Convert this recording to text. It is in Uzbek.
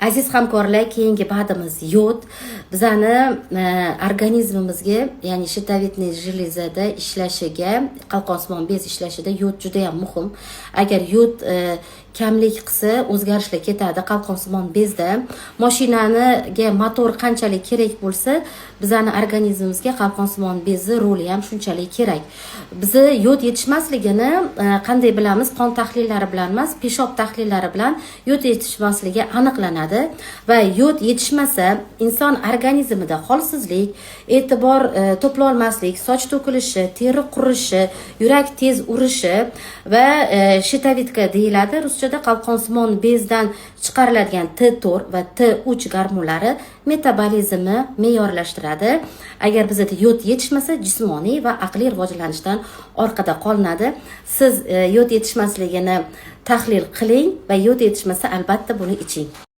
Aziz hamkorlar, keyingi bahsimiz yod. Bizani organizmimizga, ya'ni shitavetniy железада ishlashiga, qalqonsimon bez ishlashida yod juda ham muhim. Agar yod kamlik qilsa, o'zgarishlar ketadi qalqonsimon bezda. Mashinaniga motor qanchalik kerak bo'lsa, bizani organizmimizga qalqonsimon bezni roli ham shunchalik kerak. Bizi yod yetishmasligini qanday bilamiz? Qon tahlillari bilan emas, peshob tahlillari bilan yod yetishmasligi aniqlanadi va yod yetishmasa, inson organizmida holsizlik, e'tibor to'plolmaslik, soch to'kilishi, teri qurishi, yurak tez urishi va shitavetka deyiladi. Ruschada qalqonsimon bezdan chiqariladigan T4 va T3 gormonlari metabolizmni me'yorlashtiradi. Agar bizda yod yetishmasa, jismoniy va aqliy rivojlanishdan orqada qolinadi. Siz yod yetishmasligini tahlil qiling va yod yetishmasa, albatta buni iching.